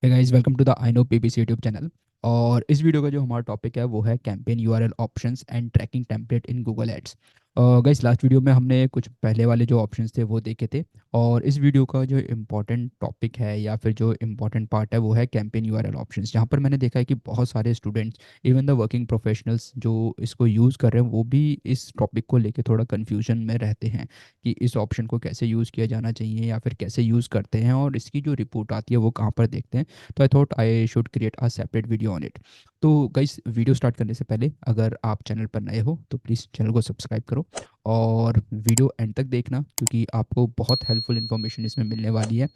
Hey guys, welcome to the I know PPC YouTube channel. और इस video का जो हमारा टॉपिक है वो है campaign URL options and tracking template in Google Ads. Guys, last video में हमने कुछ पहले वाले जो ऑप्शंस थे वो देखे थे। और इस वीडियो का जो इम्पोर्टेंट टॉपिक है या फिर जो इम्पोर्टेंट पार्ट है वो है कैंपेन यूआरएल ऑप्शंस, जहाँ पर मैंने देखा है कि बहुत सारे students, even the working professionals जो इसको यूज़ कर रहे हैं, वो भी इस टॉपिक को लेके थोड़ा कन्फ्यूजन में रहते हैं कि इस ऑप्शन को कैसे यूज़ किया जाना चाहिए या फिर कैसे यूज़ करते हैं और इसकी जो रिपोर्ट आती है वो कहाँ पर देखते हैं। तो I thought I should create a separate video on it. तो गाइस, वीडियो स्टार्ट करने से पहले अगर आप चैनल पर नए हो तो प्लीज़ चैनल को सब्सक्राइब करो और वीडियो एंड तक देखना, क्योंकि आपको बहुत हेल्पफुल इन्फॉर्मेशन इसमें मिलने वाली है।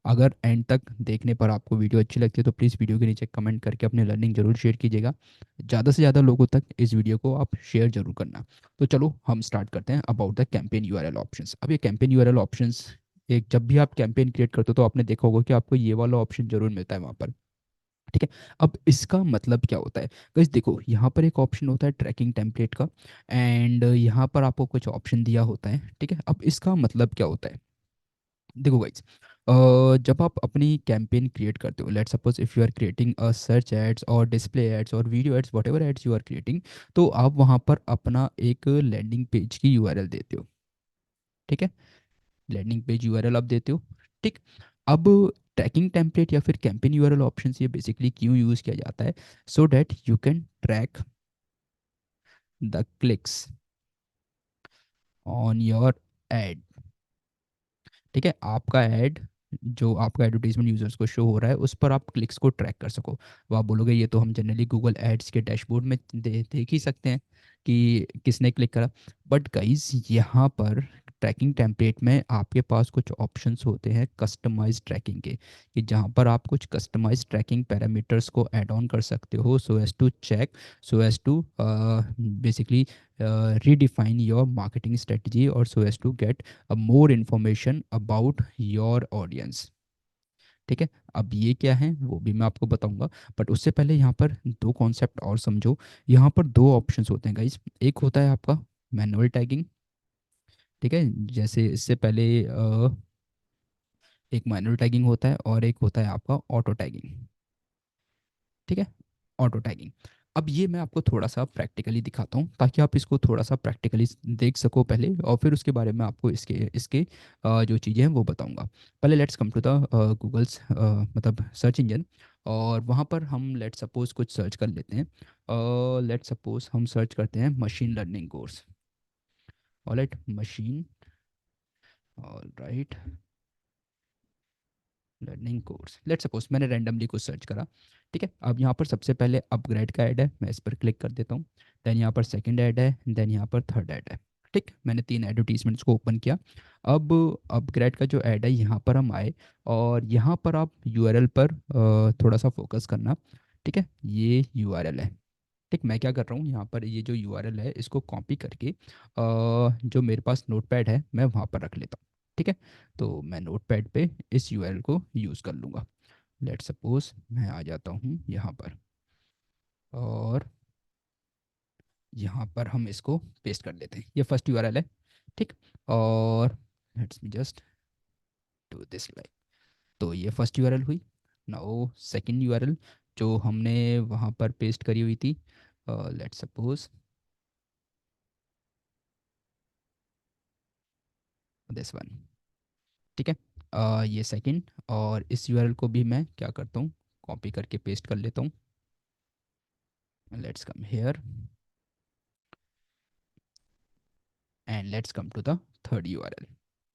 अगर एंड तक देखने पर आपको वीडियो अच्छी लगती है तो प्लीज़ वीडियो के नीचे कमेंट करके अपनी लर्निंग जरूर शेयर कीजिएगा। ज़्यादा से ज़्यादा लोगों तक इस वीडियो को आप शेयर जरूर करना। तो चलो हम स्टार्ट करते हैं about the campaign URL options. अब ये कैंपेन यूआरएल ऑप्शंस, एक जब भी आप कैंपेन क्रिएट करते हो तो आपने देखा होगा कि आपको ये वाला ऑप्शन जरूर मिलता है वहाँ पर। ठीक है। अब इसका मतलब क्या होता है? गाइस देखो, यहाँ पर एक ऑप्शन होता है ट्रैकिंग टेम्पलेट का, एंड यहाँ पर आपको कुछ ऑप्शन दिया होता है। ठीक है, अब इसका मतलब क्या होता है? देखो गाइस, जब आप अपनी कैंपेन क्रिएट करते हो, let's suppose if you are creating a search ads और डिस्प्ले एड्स और video ads, whatever ads you are creating, तो आप वहाँ पर अपना एक लैंडिंग पेज की यूआरएल देते हो। ठीक है, लैंडिंग पेज यूआरएल आप देते हो। ठीक। अब ट्रैकिंग टेम्पलेट या फिर कैंपेन यूआरएल ऑप्शन ये बेसिकली क्यों यूज़ किया जाता है? So that you can track the clicks on your add. ठीक है, आपका ऐड, जो आपका एडवर्टीजमेंट यूजर्स को शो हो रहा है उस पर आप क्लिक्स को ट्रैक कर सको। वो आप बोलोगे ये तो हम जनरली गूगल एड्स के डैशबोर्ड में देख ही सकते हैं कि किसने क्लिक करा। बट गाइस, यहाँ पर ट्रैकिंग टेम्पलेट में आपके पास कुछ ऑप्शंस होते हैं कस्टमाइज ट्रैकिंग के, कि जहाँ पर आप कुछ कस्टमाइज ट्रैकिंग पैरामीटर्स को ऐड ऑन कर सकते हो, so as to check, so as to basically redefine your marketing strategy, or so as to get more information about your audience। ठीक है, अब ये क्या है वो भी मैं आपको बताऊंगा, बट उससे पहले यहाँ पर दो कॉन्सेप्ट और समझो। यहाँ पर दो ऑप्शंस होते हैं गाइस। एक होता है आपका मैनुअल टैगिंग। ठीक है, जैसे इससे पहले एक मैनुअल टैगिंग होता है और एक होता है आपका ऑटो टैगिंग। ठीक है, ऑटो टैगिंग। अब ये मैं आपको थोड़ा सा प्रैक्टिकली दिखाता हूँ ताकि आप इसको थोड़ा सा प्रैक्टिकली देख सको पहले, और फिर उसके बारे में आपको इसके इसके जो चीज़ें हैं वो बताऊँगा। पहले let's come to the Google's, मतलब सर्च इंजन। और वहाँ पर हम लेट्स सपोज कुछ सर्च कर लेते हैं। लेट्स सपोज हम सर्च करते हैं machine learning course. Alright, machine, alright, learning course. Let suppose मैंने रैंडमली कुछ सर्च करा। ठीक है, अब यहाँ पर सबसे पहले अपग्रेड का ऐड है, मैं इस पर क्लिक कर देता हूँ। देन यहाँ पर सेकंड ऐड है, देन यहाँ पर थर्ड ऐड है। ठीक, मैंने तीन एडवर्टीजमेंट्स को ओपन किया। अब अपग्रेड का जो ऐड है यहाँ पर हम आए, और यहाँ पर आप यूआरएल पर थोड़ा सा फोकस करना। ठीक है, ये यूआरएल है। ठीक, मैं क्या कर रहा हूँ यहाँ पर, ये जो यूआरएल है इसको कॉपी करके जो मेरे पास नोटपैड है मैं वहाँ पर रख लेता हूँ। ठीक है, तो मैं नोटपैड पे इस यूआरएल को यूज़ कर लूँगा। लेट सपोज मैं आ जाता हूँ यहाँ पर, और यहाँ पर हम इसको पेस्ट कर देते हैं। ये फर्स्ट यूआरएल है। ठीक, और let's me just do this like. तो ये फर्स्ट यूआरएल हुई। नाउ सेकंड यूआरएल जो हमने वहाँ पर पेस्ट करी हुई थी, लेट्स सपोज दिस वन। ठीक है, ये सेकंड, और इस यूआरएल को भी मैं क्या करता हूँ, कॉपी करके पेस्ट कर लेता हूँ। Let's come here and let's come to the third URL.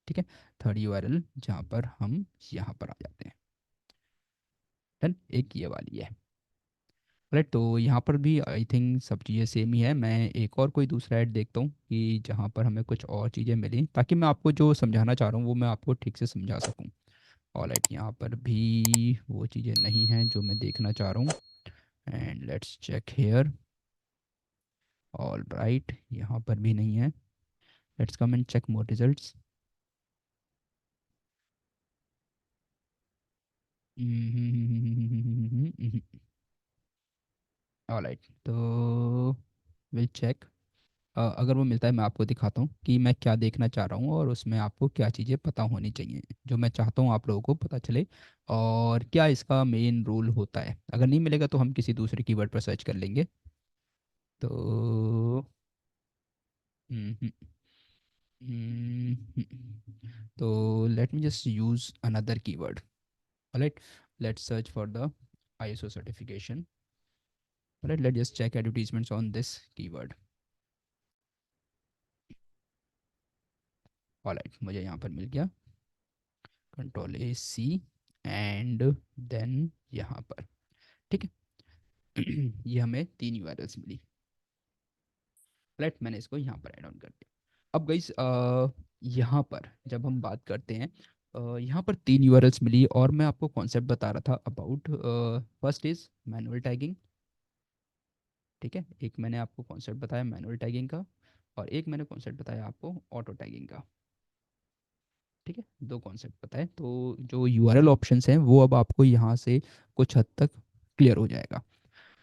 ठीक है, थर्ड यूआरएल जहाँ पर हम यहाँ पर आ जाते हैं। डन, एक ये वाली है। राइट, तो यहाँ पर भी आई थिंक सब चीज़ें सेम ही है। मैं एक और कोई दूसरा ऐड देखता हूँ कि जहाँ पर हमें कुछ और चीज़ें मिली, ताकि मैं आपको जो समझाना चाह रहा हूँ वो मैं आपको ठीक से समझा सकूँ। ऑलराइट, यहाँ पर भी वो चीज़ें नहीं हैं जो मैं देखना चाह रहा हूँ। And let's check here. All right, यहाँ पर भी नहीं है। Let's come and check more results. All right, तो विल चेक। अगर वो मिलता है मैं आपको दिखाता हूँ कि मैं क्या देखना चाह रहा हूँ और उसमें आपको क्या चीज़ें पता होनी चाहिए जो मैं चाहता हूँ आप लोगों को पता चले, और क्या इसका मेन रूल होता है। अगर नहीं मिलेगा तो हम किसी दूसरे कीवर्ड पर सर्च कर लेंगे। तो हम्म, हम्म, तो let me just use another keyword. Alright, let's search for the ISO certification. Alright, let's just check advertisements on this keyword. Alright, मुझे यहाँ पर मिल गया, Ctrl+C, एंड देन यहाँ पर, ठीक है। ये हमें 3 यूआरएल्स मिली। राइट, मैंने इसको यहाँ पर ऐड ऑन कर दिया। अब गाइस यहाँ पर जब हम बात करते हैं, यहाँ पर 3 यूआरएल्स मिली और मैं आपको कॉन्सेप्ट बता रहा था about, first is manual tagging, ठीक है। एक मैंने आपको कॉन्सेप्ट बताया मैनुअल टैगिंग का, और एक मैंने कॉन्सेप्ट बताया आपको ऑटो टैगिंग का, ठीक है। 2 कॉन्सेप्ट बताए, तो जो यूआरएल ऑप्शंस हैं वो अब आपको यहाँ से कुछ हद तक क्लियर हो जाएगा।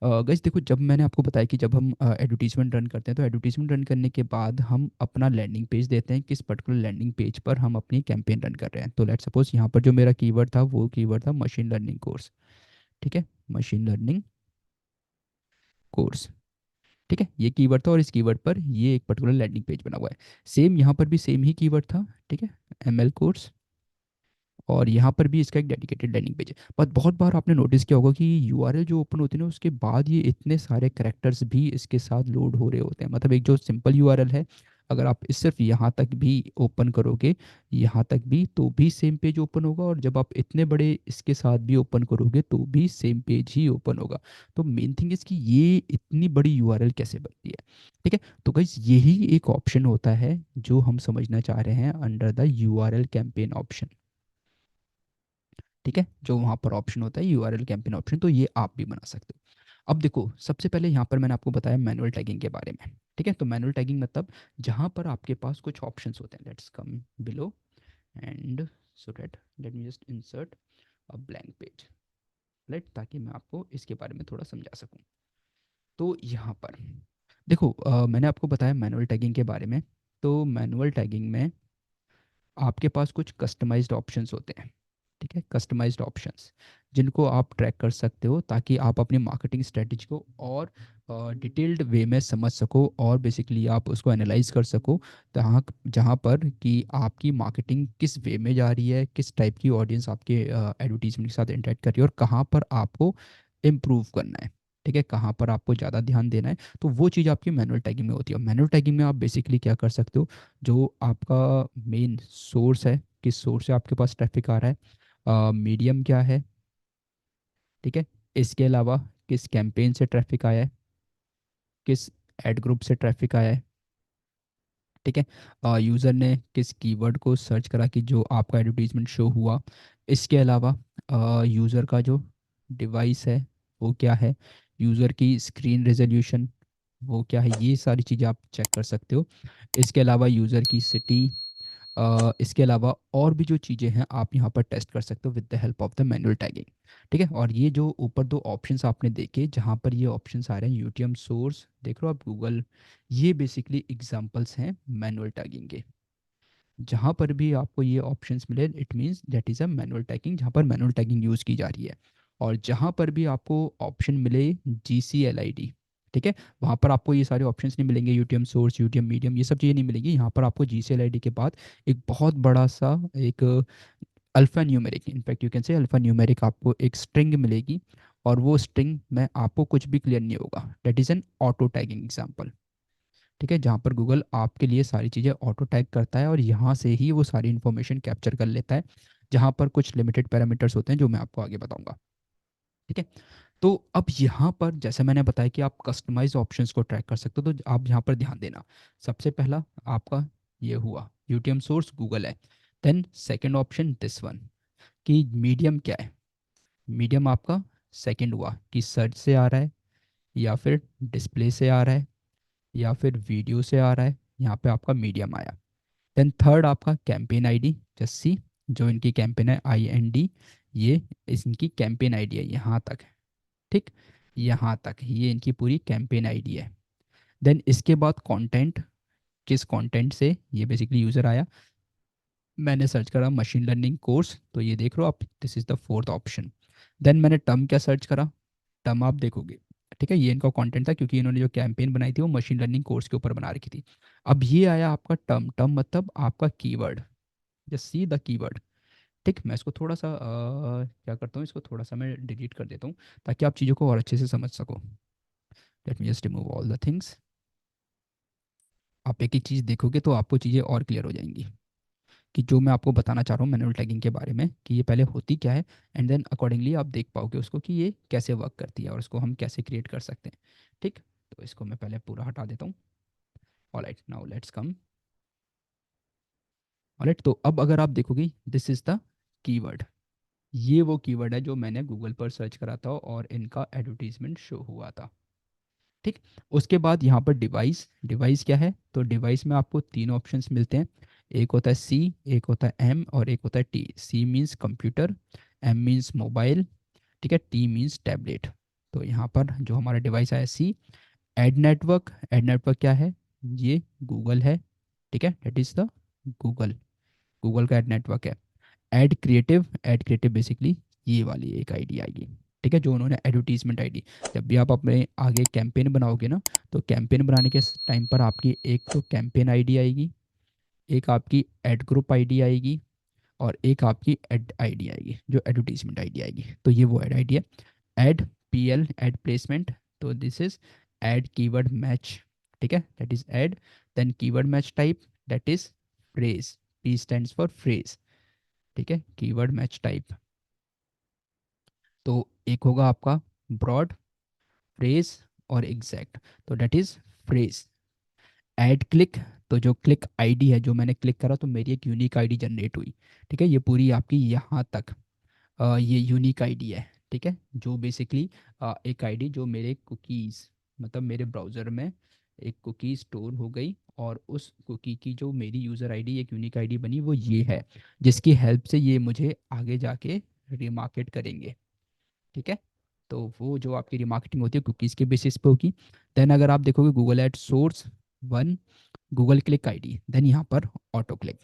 गाइस देखो, जब मैंने आपको बताया कि जब हम एडवर्टीजमेंट रन करते हैं तो एडवर्टीजमेंट रन करने के बाद हम अपना लैंडिंग पेज देते हैं, किस पर्टिकुलर लैंडिंग पेज पर हम अपनी कैंपेन रन कर रहे हैं। तो लेट्स सपोज यहाँ पर जो मेरा कीवर्ड था वो कीवर्ड था मशीन लर्निंग कोर्स, ठीक है, मशीन लर्निंग कोर्स, ठीक है, ये कीवर्ड था और इस कीवर्ड पर ये एक पर्टिकुलर लैंडिंग पेज बना हुआ है। सेम यहाँ पर भी सेम ही कीवर्ड था, ठीक है, ML कोर्स, और यहाँ पर भी इसका एक डेडिकेटेड लैंडिंग पेज है। बट बहुत बार आपने नोटिस किया होगा कि यूआरएल जो ओपन होती है ना उसके बाद ये इतने सारे कैरेक्टर्स भी इसके साथ लोड हो रहे होते हैं। मतलब एक जो सिंपल यूआरएल है, अगर आप इस सिर्फ यहाँ तक भी ओपन करोगे, यहाँ तक भी, तो भी सेम पेज ओपन होगा, और जब आप इतने बड़े इसके साथ भी ओपन करोगे तो भी सेम पेज ही ओपन होगा। तो मेन थिंग इज कि ये इतनी बड़ी यूआरएल कैसे बनती है, ठीक है। तो गाइस यही एक ऑप्शन होता है जो हम समझना चाह रहे हैं under the URL campaign option, ठीक है, जो वहाँ पर ऑप्शन होता है यूआरएल कैंपेन ऑप्शन, तो ये आप भी बना सकते हो। अब देखो, सबसे पहले यहाँ पर मैंने आपको बताया मैनुअल टैगिंग के बारे में, ठीक है। तो मैनुअल टैगिंग मतलब जहाँ पर आपके पास कुछ ऑप्शंस होते हैं, let's come below and so that let me just insert a blank page, right, ताकि मैं आपको इसके बारे में थोड़ा समझा सकूँ। तो यहाँ पर देखो, मैंने आपको बताया मैनुअल टैगिंग के बारे में। तो मैनुअल टैगिंग में आपके पास कुछ कस्टमाइज्ड ऑप्शंस होते हैं, ठीक है, कस्टमाइज्ड ऑप्शंस जिनको आप ट्रैक कर सकते हो ताकि आप अपनी मार्केटिंग स्ट्रेटजी को और डिटेल्ड वे में समझ सको, और बेसिकली आप उसको एनालाइज कर सको, जहाँ जहाँ पर कि आपकी मार्केटिंग किस वे में जा रही है, किस टाइप की ऑडियंस आपके एडवर्टीजमेंट के साथ इंटरेक्ट कर रही है, और कहाँ पर आपको इम्प्रूव करना है, ठीक है, कहाँ पर आपको ज़्यादा ध्यान देना है। तो वो चीज़ आपकी मैनुअल टैगिंग में होती है। मैनुअल टैगिंग में आप बेसिकली क्या कर सकते हो, जो आपका मेन सोर्स है, किस सोर्स से आपके पास ट्रैफिक आ रहा है, मीडियम क्या है, ठीक है, इसके अलावा किस कैंपेन से ट्रैफिक आया है, किस एड ग्रुप से ट्रैफिक आया है, ठीक है, यूज़र ने किस कीवर्ड को सर्च करा कि जो आपका एडवर्टीजमेंट शो हुआ। इसके अलावा यूज़र का जो डिवाइस है वो क्या है, यूज़र की स्क्रीन रेजोल्यूशन वो क्या है, ये सारी चीज़ें आप चेक कर सकते हो। इसके अलावा यूज़र की सिटी, इसके अलावा और भी जो चीज़ें हैं आप यहाँ पर टेस्ट कर सकते हो with the help of the manual tagging, ठीक है। और ये जो ऊपर 2 ऑप्शंस आपने देखे जहाँ पर ये ऑप्शंस आ रहे हैं, यूटीएम सोर्स देख रहे हो आप, गूगल, ये बेसिकली एग्जांपल्स हैं मैनुअल टैगिंग के। जहाँ पर भी आपको ये ऑप्शंस मिले it means that is a manual tagging, जहाँ पर मैनुअल टैगिंग यूज़ की जा रही है। और जहाँ पर भी आपको ऑप्शन मिले GCLID, ठीक है, वहाँ पर आपको ये सारे ऑप्शंस नहीं मिलेंगे, यूटीएम सोर्स, यूटीएम मीडियम, ये सब चीज़ें नहीं मिलेंगी। यहाँ पर आपको GCLID के बाद एक बहुत बड़ा सा एक alpha numeric, in fact you can say alpha numeric, आपको एक स्ट्रिंग मिलेगी, और वो स्ट्रिंग में आपको कुछ भी क्लियर नहीं होगा, that is an auto tagging example, ठीक है, जहाँ पर गूगल आपके लिए सारी चीज़ें ऑटो टैग करता है और यहाँ से ही वो सारी इन्फॉर्मेशन कैप्चर कर लेता है, जहाँ पर कुछ लिमिटेड पैरामीटर्स होते हैं जो मैं आपको आगे बताऊंगा, ठीक है। तो अब यहाँ पर जैसे मैंने बताया कि आप कस्टमाइज ऑप्शंस को ट्रैक कर सकते हो, तो आप यहाँ पर ध्यान देना। सबसे पहला आपका ये हुआ यूटीएम सोर्स गूगल है। Then second option this one, कि मीडियम क्या है, मीडियम आपका सेकंड हुआ कि सर्च से आ रहा है, या फिर डिस्प्ले से आ रहा है, या फिर वीडियो से आ रहा है, यहाँ पे आपका मीडियम आया। देन थर्ड आपका कैंपेन आईडी, जस्सी, जो इनकी कैंपेन है IND, ये इनकी कैंपेन आईडी है यहाँ तक, ठीक, यहाँ तक ये इनकी पूरी कैंपेन आईडी है। देन इसके बाद कंटेंट, किस कंटेंट से ये बेसिकली यूज़र आया। मैंने सर्च करा मशीन लर्निंग कोर्स, तो ये देख लो आप, this is the fourth option. Then मैंने टर्म क्या सर्च करा, टर्म आप देखोगे, ठीक है, ये इनका कंटेंट था क्योंकि इन्होंने जो कैंपेन बनाई थी वो मशीन लर्निंग कोर्स के ऊपर बना रखी थी। अब ये आया आपका टर्म, टर्म मतलब आपका keyword, just see the keyword. ठीक, मैं इसको थोड़ा सा क्या करता हूँ, इसको थोड़ा सा मैं डिलीट कर देता हूँ ताकि आप चीज़ों को और अच्छे से समझ सको। Let me just remove all the things. आप एक एक चीज़ देखोगे तो आपको चीज़ें और क्लियर हो जाएंगी कि जो मैं आपको बताना चाह रहा हूँ मैनुअल टैगिंग के बारे में, कि ये पहले होती क्या है, एंड देन अकॉर्डिंगली आप देख पाओगे उसको कि ये कैसे वर्क करती है और उसको हम कैसे क्रिएट कर सकते हैं। ठीक, तो इसको मैं पहले पूरा हटा देता हूँ। Alright, now let's come. Alright, तो अब अगर आप देखोगे, दिस इज द कीवर्ड, ये वो कीवर्ड है जो मैंने गूगल पर सर्च करा था और इनका एडवर्टीजमेंट शो हुआ था। ठीक, उसके बाद यहाँ पर डिवाइस, डिवाइस क्या है, तो डिवाइस में आपको तीन ऑप्शंस मिलते हैं। एक होता है सी, एक होता है एम और एक होता है T. C means computer, M means mobile, ठीक है, टी मीन्स टैबलेट। तो यहाँ पर जो हमारा डिवाइस आया C, ad network, ad network क्या है, ये गूगल है, ठीक है, that is the Google, Google का एड नेटवर्क है। Ad creative, ad creative basically ये वाली एक आईडी आएगी, ठीक है, जो उन्होंने एडवर्टीजमेंट आईडी, जब भी आप अपने आगे कैंपेन बनाओगे ना, तो कैंपेन बनाने के टाइम पर आपकी एक तो कैंपेन आईडी आएगी, एक आपकी एड ग्रुप आईडी आएगी और एक आपकी एड आईडी आएगी जो एडवर्टीजमेंट आईडी आएगी। तो ये वो एड आईडी है, एड पीएल, एड प्लेसमेंट। तो this is ad keyword match, ठीक है, that is ad. Then keyword match type, that is phrase, P stands for phrase, ठीक है, कीवर्ड मैच टाइप। तो एक होगा आपका ब्रॉड, फ्रेज और एग्जैक्ट, तो that is phrase. Ad click, तो जो क्लिक आईडी है, जो मैंने क्लिक करा तो मेरी एक यूनिक आईडी जनरेट हुई, ठीक है, ये पूरी आपकी यहाँ तक ये यूनिक आईडी है, ठीक है, जो बेसिकली एक आईडी जो मेरे कुकीज़, मतलब मेरे ब्राउज़र में एक कुकी स्टोर हो गई और उस कुकी की जो मेरी यूज़र आईडी एक यूनिक आईडी बनी वो ये है, जिसकी हेल्प से ये मुझे आगे जाके रिमार्केट करेंगे, ठीक है। तो वो जो आपकी रिमार्केटिंग होती है कुकीज़ के बेसिस पे होगी। देन अगर आप देखोगे Google ad source one, Google click ID, then यहाँ पर ऑटो क्लिक,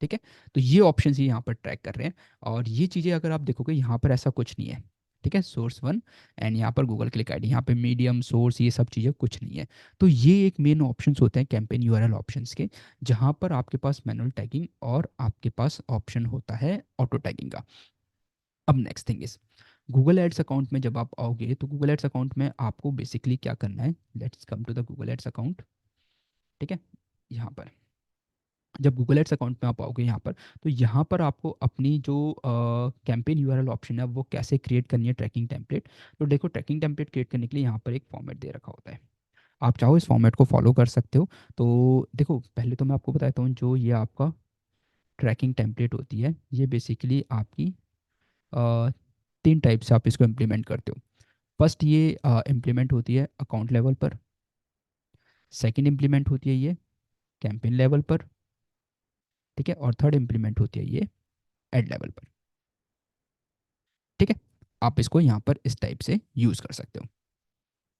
ठीक है। तो ये ऑप्शन ही यहाँ पर ट्रैक कर रहे हैं और ये चीज़ें अगर आप देखोगे यहाँ पर ऐसा कुछ नहीं है, ठीक है, सोर्स वन एंड यहाँ पर गूगल क्लिक आईडी, यहाँ पे मीडियम सोर्स ये सब चीज़ें कुछ नहीं है। तो ये एक मेन ऑप्शंस होते हैं कैंपेन यूआरएल ऑप्शंस के, जहाँ पर आपके पास मैनुअल टैगिंग और आपके पास ऑप्शन होता है ऑटो टैगिंग का। अब next thing is, Google ads account में जब आप आओगे तो गूगल एड्स अकाउंट में आपको बेसिकली क्या करना है, let's come to the Google ads account, ठीक है। यहाँ पर जब गूगल एड्स अकाउंट में आप आओगे यहाँ पर, तो यहाँ पर आपको अपनी जो कैंपेन यूआरएल ऑप्शन है वो कैसे क्रिएट करनी है, ट्रैकिंग टेम्पलेट। तो देखो ट्रैकिंग टेम्पलेट क्रिएट करने के लिए यहाँ पर एक फॉर्मेट दे रखा होता है, आप चाहो इस फॉर्मेट को फॉलो कर सकते हो। तो देखो पहले तो मैं आपको बताता हूँ, जो ये आपका ट्रैकिंग टेम्पलेट होती है ये बेसिकली आपकी अ, तीन टाइप से आप इसको इम्प्लीमेंट करते हो। फर्स्ट ये इम्प्लीमेंट होती है अकाउंट लेवल पर, सेकंड इम्प्लीमेंट होती है ये कैंपेन लेवल पर, ठीक है, और थर्ड इम्प्लीमेंट होती है ये एड लेवल पर, ठीक है। आप इसको यहाँ पर इस टाइप से यूज़ कर सकते हो।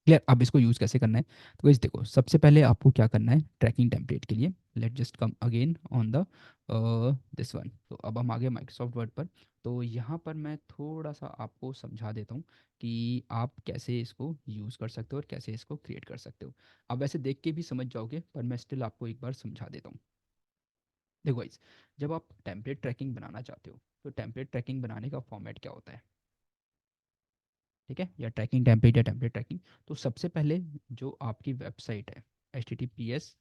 क्लियर, अब इसको यूज़ कैसे करना है, तो इस देखो सबसे पहले आपको क्या करना है ट्रैकिंग टेम्पलेट के लिए, let just come again on the this one. तो अब हम आ गए माइक्रोसॉफ्ट वर्ड पर। तो यहाँ पर मैं थोड़ा सा आपको समझा देता हूँ कि आप कैसे इसको यूज़ कर सकते हो और कैसे इसको क्रिएट कर सकते हो। अब ऐसे देख के भी समझ जाओगे पर मैं स्टिल आपको एक बार समझा देता हूँ। देखो गाइस, जब आप टेम्पलेट ट्रैकिंग बनाना चाहते हो तो टेम्पलेट ट्रैकिंग बनाने का फॉर्मेट क्या होता है, ठीक है, या ट्रैकिंग टेम्पलेट या टेम्पलेट ट्रैकिंग। तो सबसे पहले जो आपकी वेबसाइट है, https://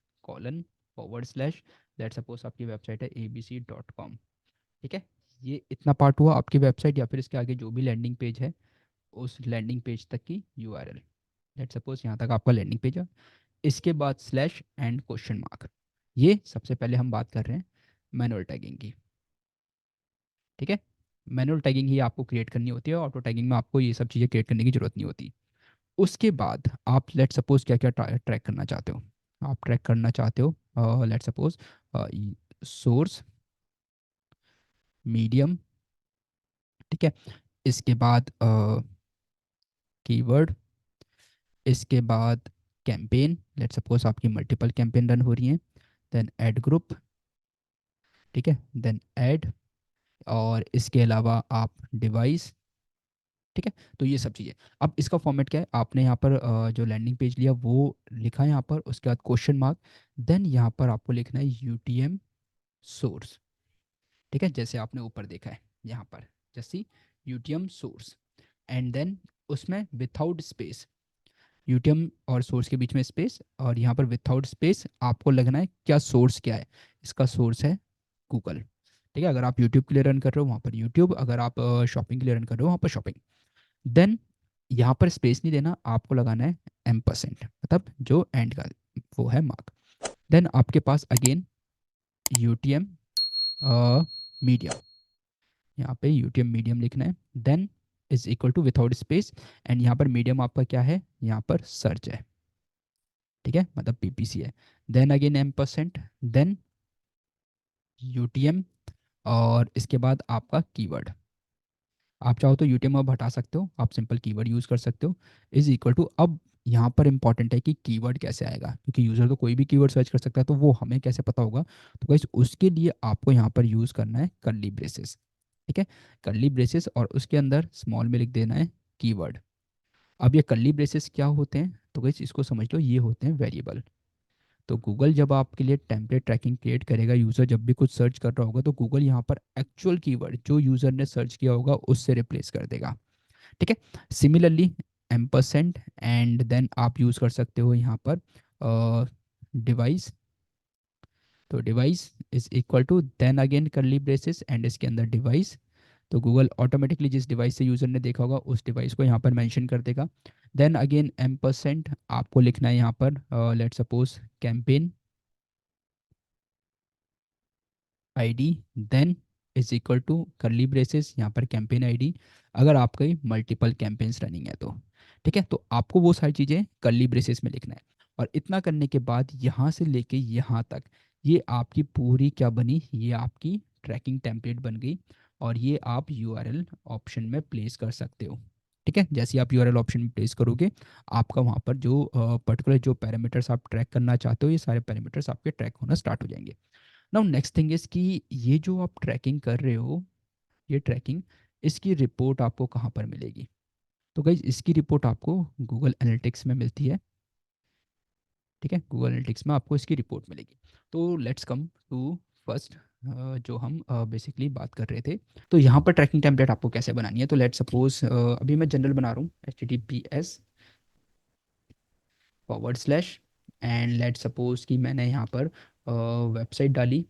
लेट सपोज आपकी वेबसाइट है abc.com, ठीक है, ये इतना पार्ट हुआ आपकी वेबसाइट या फिर इसके आगे जो भी लैंडिंग पेज है उस लैंडिंग पेज तक की यूआरएल। लेट सपोज यहाँ तक आपका लैंडिंग पेज है, इसके बाद स्लैश एंड क्वेश्चन मार्क, ये सबसे पहले हम बात कर रहे हैं मैनुअल टैगिंग की, ठीक है। मैनुअल टैगिंग ही आपको क्रिएट करनी होती है, ऑटो टैगिंग में आपको ये सब चीज़ें क्रिएट करने की जरूरत नहीं होती। उसके बाद आप लेट सपोज क्या क्या ट्रैक करना चाहते हो, आप ट्रैक करना चाहते हो लेट सपोज सोर्स, मीडियम, ठीक है, इसके बाद कीवर्ड, इसके बाद कैंपेन, लेट सपोज आपकी मल्टीपल कैंपेन रन हो रही हैं, देन ऐड ग्रुप, ठीक है, देन ऐड, और इसके अलावा आप डिवाइस, ठीक है। तो ये सब चीज़ें, अब इसका फॉर्मेट क्या है, आपने यहाँ पर जो लैंडिंग पेज लिया वो लिखा है यहाँ पर, उसके बाद क्वेश्चन मार्क, देन यहाँ पर आपको लिखना है यूटीएम सोर्स, ठीक है, जैसे आपने ऊपर देखा है यहाँ पर, जैसे यूटीएम सोर्स, एंड देन उसमें विथआउट स्पेस, यूटीएम और सोर्स के बीच में स्पेस, और यहाँ पर विथआउट स्पेस आपको लगना है क्या सोर्स क्या है, इसका सोर्स है गूगल, ठीक है। अगर आप यूट्यूब के लिए रन कर रहे हो वहाँ पर यूट्यूब, अगर आप शॉपिंग के लिए रन कर रहे हो वहाँ पर शॉपिंग, देन यहाँ पर स्पेस नहीं देना, आपको लगाना है M%, मतलब जो एंड का वो है मार्क, देन आपके पास अगेन यूटीएम मीडियम, यहाँ पे यूटीएम मीडियम लिखना है, then is equal to without space, and यहाँ पर मीडियम आपका क्या है, यहाँ पर सर्च है, ठीक है, मतलब पीपीसी है, then again M%, then UTM, और इसके बाद आपका कीवर्ड, आप चाहो तो यूटीएम अब हटा सकते हो, आप सिंपल कीवर्ड यूज़ कर सकते हो, इज इक्वल टू, अब यहाँ पर इंपॉर्टेंट है कि कीवर्ड कैसे आएगा, क्योंकि यूज़र तो कोई भी कीवर्ड सर्च कर सकता है, तो वो हमें कैसे पता होगा, तो गाइस उसके लिए आपको यहाँ पर यूज़ करना है कर्ली ब्रेसेस, ठीक है, कर्ली ब्रेसेस, और उसके अंदर स्मॉल में लिख देना है कीवर्ड। अब ये कर्ली ब्रेसेस क्या होते हैं, तो गाइस इसको समझ लो, ये होते हैं वेरिएबल। तो गूगल जब आपके लिए टेम्पलेट ट्रैकिंग क्रिएट करेगा, यूज़र जब भी कुछ सर्च कर रहा होगा, तो गूगल यहाँ पर एक्चुअल कीवर्ड जो यूज़र ने सर्च किया होगा उससे रिप्लेस कर देगा, ठीक है। सिमिलरली M%, एंड देन आप यूज़ कर सकते हो यहाँ पर डिवाइस, तो device is equal to, then again curly braces, and इसके अंदर डिवाइस, तो गूगल ऑटोमेटिकली जिस डिवाइस से यूज़र ने देखा होगा उस डिवाइस को यहाँ पर मेंशन कर देगा, देन अगेन M%, आपको लिखना है यहाँ पर let suppose campaign ID, then is equal to curly braces, यहाँ पर कैंपेन आईडी, अगर आपकी मल्टीपल कैंपेन्स रनिंग है तो, ठीक है, तो आपको वो सारी चीज़ें करली ब्रेसेस में लिखना है, और इतना करने के बाद यहाँ से लेके यहाँ तक ये आपकी पूरी क्या बनी, ये आपकी ट्रैकिंग टेम्पलेट बन गई, और ये आप यूआरएल ऑप्शन में प्लेस कर सकते हो, ठीक है। जैसे आप यूआरएल ऑप्शन में प्लेस करोगे, आपका वहाँ पर जो पर्टिकुलर जो पैरामीटर्स आप ट्रैक करना चाहते हो, ये सारे पैरामीटर्स आपके ट्रैक होना स्टार्ट हो जाएंगे। नाउ नेक्स्ट थिंग इज़ कि ये जो आप ट्रैकिंग कर रहे हो, ये ट्रैकिंग, इसकी रिपोर्ट आपको कहाँ पर मिलेगी, तो गाइज इसकी रिपोर्ट आपको गूगल एनालिटिक्स में मिलती है, ठीक है, गूगल एनालिटिक्स में आपको इसकी रिपोर्ट मिलेगी। तो लेट्स कम टू फर्स्ट, जो हम बेसिकली बात कर रहे थे, तो यहाँ पर ट्रैकिंग टेम्पलेट आपको कैसे बनानी है, तो लेट सपोज अभी मैं जनरल बना रहा हूँ, https:/, एंड लेट सपोज कि मैंने यहाँ पर वेबसाइट डाली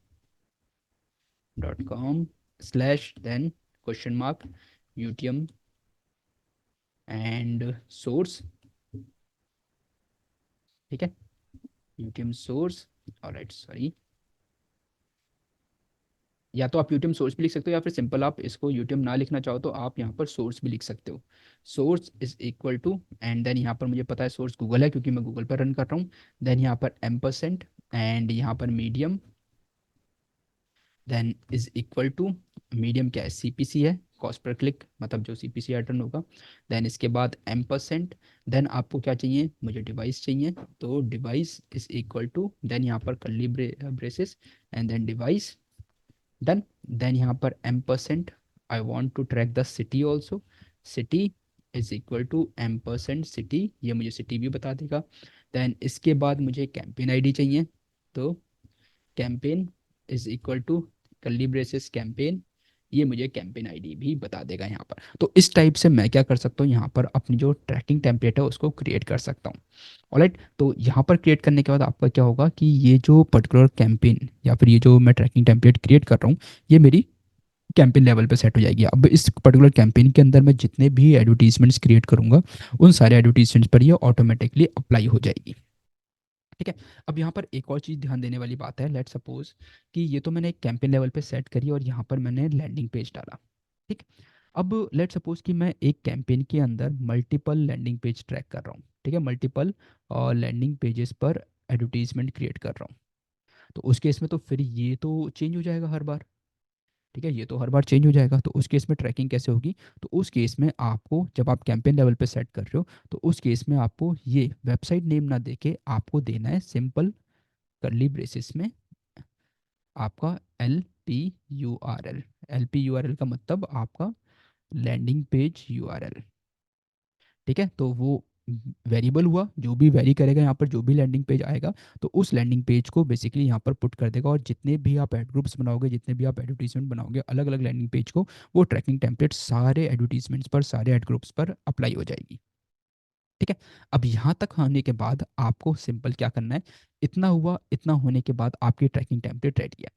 .com/ then question mark UTM and source, ठीक है, यूटीएम सोर्स, ऑलराइट सॉरी, या तो आप यूटीएम सोर्स भी लिख सकते हो, या फिर सिंपल आप इसको यूटीएम ना लिखना चाहो तो आप यहाँ पर सोर्स भी लिख सकते हो, source is equal to, and then यहाँ पर मुझे पता है सोर्स गूगल है क्योंकि मैं गूगल पर रन कर रहा हूँ, देन यहाँ पर M%, एंड यहाँ पर medium, then is equal to, medium क्या है, सीपीसी है, कॉस्ट पर क्लिक, मतलब जो सीपीसी रिटर्न होगा, देन इसके बाद M%, देन आपको क्या चाहिए, मुझे डिवाइस चाहिए, तो device is equal to, then यहाँ पर curly braces, and then device, done, then यहाँ पर M%, I want to track the city also, city is equal to M% city, ये मुझे सिटी भी बता देगा, देन इसके बाद मुझे कैंपेन आईडी चाहिए, तो campaign is equal to curly braces campaign, ये मुझे कैंपेन आईडी भी बता देगा यहाँ पर। तो इस टाइप से मैं क्या कर सकता हूँ, यहाँ पर अपनी जो ट्रैकिंग टेम्पलेट है उसको क्रिएट कर सकता हूँ, ऑलराइट। तो यहाँ पर क्रिएट करने के बाद आपका क्या होगा कि ये जो पर्टिकुलर कैंपेन या फिर ये जो मैं ट्रैकिंग टेम्पलेट क्रिएट कर रहा हूँ, ये मेरी कैंपेन लेवल पे सेट हो जाएगी। अब इस पर्टिकुलर कैंपेन के अंदर मैं जितने भी एडवर्टीजमेंट्स क्रिएट करूंगा, उन सारे एडवर्टीजमेंट्स पर ये ऑटोमेटिकली अप्लाई हो जाएगी, ठीक है। अब यहाँ पर एक और चीज़ ध्यान देने वाली बात है, लेट सपोज कि ये तो मैंने एक कैंपेन लेवल पे सेट करी और यहाँ पर मैंने लैंडिंग पेज डाला, ठीक। अब लेट सपोज कि मैं एक कैंपेन के अंदर मल्टीपल लैंडिंग पेज ट्रैक कर रहा हूँ, ठीक है, मल्टीपल और लैंडिंग पेजेस पर एडवर्टीजमेंट क्रिएट कर रहा हूँ, तो उस केस में तो फिर ये तो चेंज हो जाएगा हर बार, ठीक है, ये तो हर बार चेंज हो जाएगा, तो उस केस में ट्रैकिंग कैसे होगी? तो उस केस में आपको, जब आप कैंपेन लेवल पे सेट कर रहे हो, तो उस केस में आपको ये वेबसाइट नेम ना देके आपको देना है सिंपल कर्ली ब्रेसिस में आपका LP URL। LP URL का मतलब आपका लैंडिंग पेज URL। ठीक है, तो वो वेरिएबल हुआ, जो भी वेरी करेगा यहाँ पर, जो भी लैंडिंग पेज आएगा, तो उस लैंडिंग पेज को बेसिकली यहाँ पर पुट कर देगा। और जितने भी आप एड ग्रुप्स बनाओगे, जितने भी आप एडवर्टीजमेंट बनाओगे अलग अलग लैंडिंग पेज को, वो ट्रैकिंग टेम्पलेट सारे एडवर्टीजमेंट्स पर, सारे एड ग्रुप्स पर अप्लाई हो जाएगी। ठीक है, अब यहाँ तक आने के बाद आपको सिंपल क्या करना है, इतना हुआ, इतना होने के बाद आपकी ट्रैकिंग टेम्पलेट रेडी है।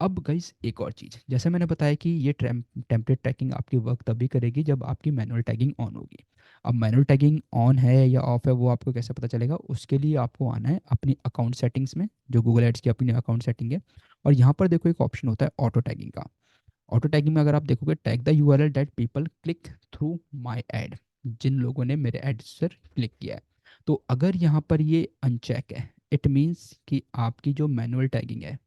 अब गाइस एक और चीज़, जैसे मैंने बताया कि ये टेम्पलेट ट्रैकिंग आपकी वर्क तभी करेगी जब आपकी मैनुअल टैगिंग ऑन होगी। अब मैनुअल टैगिंग ऑन है या ऑफ है वो आपको कैसे पता चलेगा? उसके लिए आपको आना है अपनी अकाउंट सेटिंग्स में, जो गूगल एड्स की अपनी अकाउंट सेटिंग है। और यहाँ पर देखो एक ऑप्शन होता है ऑटो टैगिंग का। ऑटो टैगिंग में अगर आप देखोगे, tag the URL that people click through my ad, जिन लोगों ने मेरे एड पर क्लिक किया है। तो अगर यहाँ पर ये अनचेक है, इट मीन्स कि आपकी जो मैनुअल टैगिंग है,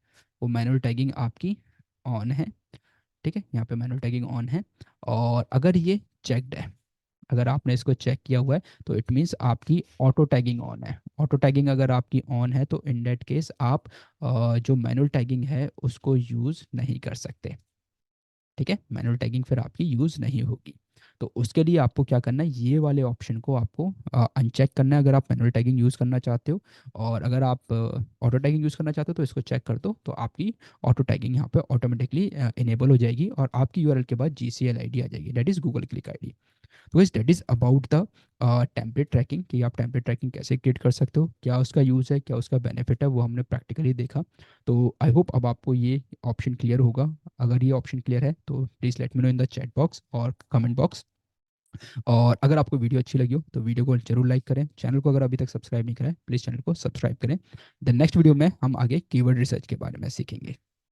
वो मैनुअल टैगिंग आपकी ऑन है। ठीक है, यहाँ पे मैनुअल टैगिंग ऑन है। और अगर ये चेक्ड है, अगर आपने इसको चेक किया हुआ है, तो इट मीन्स आपकी ऑटो टैगिंग ऑन है। ऑटो टैगिंग अगर आपकी ऑन है, तो इन दैट केस आप जो मैनुअल टैगिंग है उसको यूज़ नहीं कर सकते। ठीक है, मैनुअल टैगिंग फिर आपकी यूज़ नहीं होगी। तो उसके लिए आपको क्या करना है, ये वाले ऑप्शन को आपको अनचेक करना है अगर आप मैनुअल टैगिंग यूज़ करना चाहते हो। और अगर आप ऑटो टैगिंग यूज़ करना चाहते हो तो इसको चेक कर दो, तो आपकी ऑटो टैगिंग यहाँ पे ऑटोमेटिकली इनेबल हो जाएगी और आपकी यूआरएल के बाद GCL ID आ जाएगी, that is Google click ID। तो इस that is about the template tracking, कि आप टेम्पलेट ट्रैकिंग कैसे क्रिएट कर सकते हो, क्या उसका यूज़ है, क्या उसका बेनिफिट है, वो हमने प्रैक्टिकली देखा। तो आई होप अब आपको ये ऑप्शन क्लियर होगा। अगर ये ऑप्शन क्लियर है तो please let me know in the chat box और कमेंट बॉक्स। और अगर आपको वीडियो अच्छी लगी हो तो वीडियो को जरूर लाइक करें, चैनल को अगर अभी तक सब्सक्राइब नहीं करा है प्लीज़ चैनल को सब्सक्राइब करें। द नेक्स्ट वीडियो में हम आगे कीवर्ड रिसर्च के बारे में सीखेंगे।